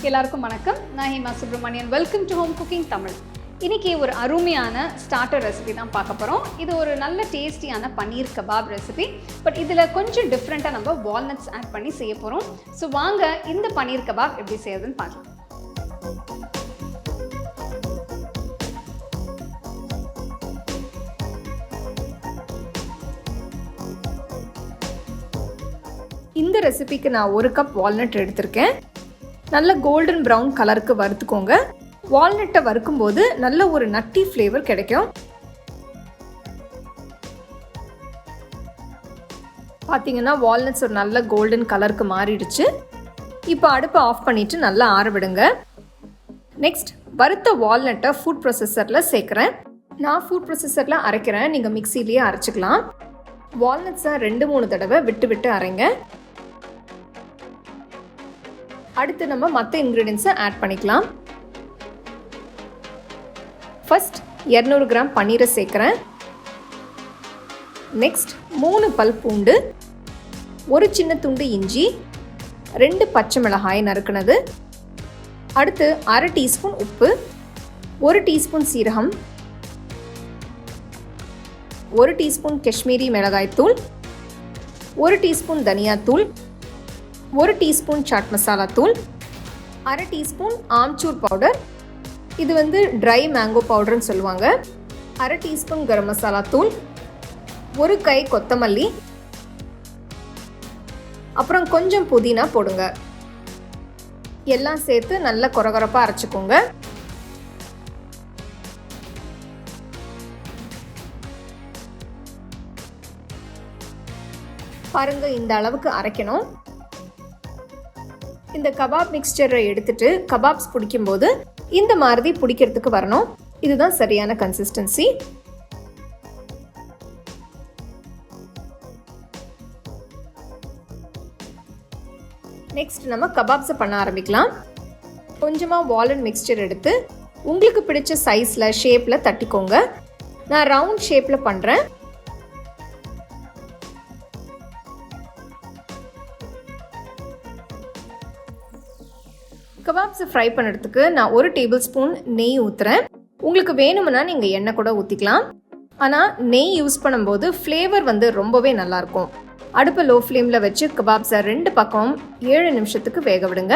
எல்லாருக்கும் வணக்கம். நான் Hema Subramanian. Welcome to home cooking Tamil. இன்றைக்கி ஒரு அருமையான ஸ்டார்டர் ரெசிபி தான் பார்க்க போகிறோம். இது ஒரு நல்ல டேஸ்டியான பன்னீர் கபாப் ரெசிபி. பட் இதில் கொஞ்சம் டிஃப்ரெண்ட்டாக நம்ம வால்நட்ஸ் ஆட் பண்ணி செய்ய போகிறோம். ஸோ வாங்க இந்த பன்னீர் கபாப் எப்படி செய்யறதுன்னு பார்க்கலாம். இந்த ரெசிபிக்கு நான் 1 கப் வால்நட் எடுத்திருக்கேன். நல்ல கோல்டன் ப்ரௌன் கலருக்கு வறுத்துக்கோங்க. வால்நட்டை வறுக்கும்போது நல்ல ஒரு நட்டி ஃப்ளேவர் கிடைக்கும். பார்த்தீங்கன்னா வால்நட்ஸ் ஒரு நல்ல கோல்டன் கலருக்கு மாறிடுச்சு. இப்போ அடுப்பை ஆஃப் பண்ணிவிட்டு நல்லா ஆற விடுங்க. நெக்ஸ்ட் வறுத்த வால்நட்டை ஃபுட் ப்ரொசஸரில் சேர்க்குறேன். நான் ஃபுட் ப்ரொசஸரில் அரைக்கிறேன், நீங்கள் மிக்சிலேயே அரைச்சிக்கலாம். வால்நட்ஸை 2-3 தடவை விட்டு விட்டு அரைங்க. அடுத்து நம்ம மற்ற இன்க்ரீடியன்ஸை ஆட் பண்ணிக்கலாம். ஃபர்ஸ்ட் 200 கிராம் பன்னீரை சேர்க்குறேன். நெக்ஸ்ட் 3 பல் பூண்டு, 1 சின்ன துண்டு இஞ்சி, 2 பச்சை மிளகாய் நறுக்குனது, அடுத்து 1/2 டீஸ்பூன் உப்பு, 1 டீஸ்பூன் சீரகம், 1 டீஸ்பூன் காஷ்மீரி மிளகாய்த்தூள், 1 டீஸ்பூன் தனியாத்தூள், 1 டீஸ்பூன் சாட் மசாலா தூள், 1/2 டீஸ்பூன் ஆம்ச்சூர் பவுடர், இது வந்து ட்ரை மேங்கோ பவுடர்னு சொல்லுவாங்க, 1/2 டீஸ்பூன் கரம் மசாலா தூள், 1 கை கொத்தமல்லி, அப்புறம் கொஞ்சம் புதினா போடுங்க. எல்லாம் சேர்த்து நல்லா கொரகொரப்பாக அரைச்சிக்கோங்க. பாருங்க, இந்த அளவுக்கு அரைக்கணும். இந்த கபாப் மிக்ஸ்சரை எடுத்துட்டு கபாப்ஸ் பிடிக்கும்போது இந்த மாதிரி பிடிக்கிறதுக்கு வரணும். இதுதான் சரியான கன்சிஸ்டன்சி. நெக்ஸ்ட் நம்ம கபாப்ஸை பண்ண ஆரம்பிக்கலாம். கொஞ்சமாக வால்நட் மிக்ஸ்சர் எடுத்து உங்களுக்கு பிடிச்ச சைஸில் ஷேப்பில் தட்டிக்கோங்க. நான் ரவுண்ட் ஷேப்பில் பண்ணுறேன். கபாப்ஸை ஃப்ரை பண்ணுறதுக்கு நான் 1 டேபிள் ஸ்பூன் நெய் ஊற்றுறேன். உங்களுக்கு வேணும்னா நீங்கள் எண்ணெய் கூட ஊற்றிக்கலாம். ஆனால் நெய் யூஸ் பண்ணும்போது ஃப்ளேவர் வந்து ரொம்பவே நல்லாயிருக்கும். அடுப்பை லோ ஃப்ளேமில் வச்சு கபாப்ஸை 2 பக்கம் 7 நிமிஷத்துக்கு வேக விடுங்க.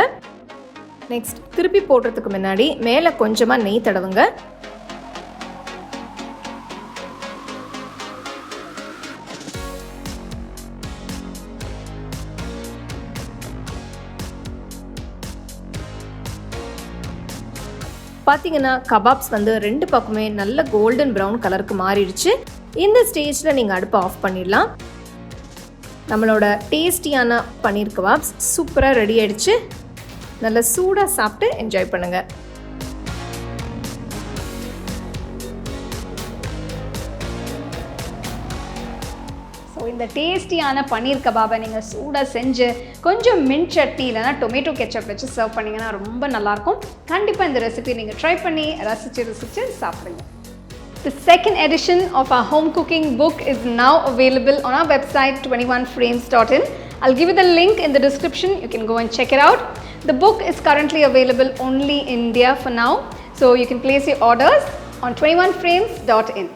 நெக்ஸ்ட் திருப்பி போடுறதுக்கு முன்னாடி மேலே கொஞ்சமாக நெய் தடவுங்க. பார்த்தீங்கன்னா கபாப்ஸ் வந்து 2 பக்கமே நல்ல கோல்டன் ப்ரௌன் கலருக்கு மாறிடுச்சு. இந்த ஸ்டேஜில் நீங்கள் அடுப்பை ஆஃப் பண்ணிடலாம். நம்மளோட டேஸ்டியான பன்னீர் கபாப்ஸ் சூப்பராக ரெடி ஆயிடுச்சு. நல்லா சூடாக சாப்பிட்டு என்ஜாய் பண்ணுங்கள். இந்த டேஸ்டியான பன்னீர் கபாபை நீங்கள் சூடாக செஞ்சு கொஞ்சம் மின்ட் சட்னி இல்லைனா டொமேட்டோ கெச்சப் வச்சு சர்வ் பண்ணிங்கன்னா ரொம்ப நல்லாயிருக்கும். கண்டிப்பாக இந்த ரெசிபி நீங்கள் ட்ரை பண்ணி ரசித்து சாப்பிடுங்க. The second edition of our home cooking book is now available on our website 21frames.in. I'll give you the link in the description. You can go and check it out. The book is currently available only in India for now. So you can place your orders on 21frames.in.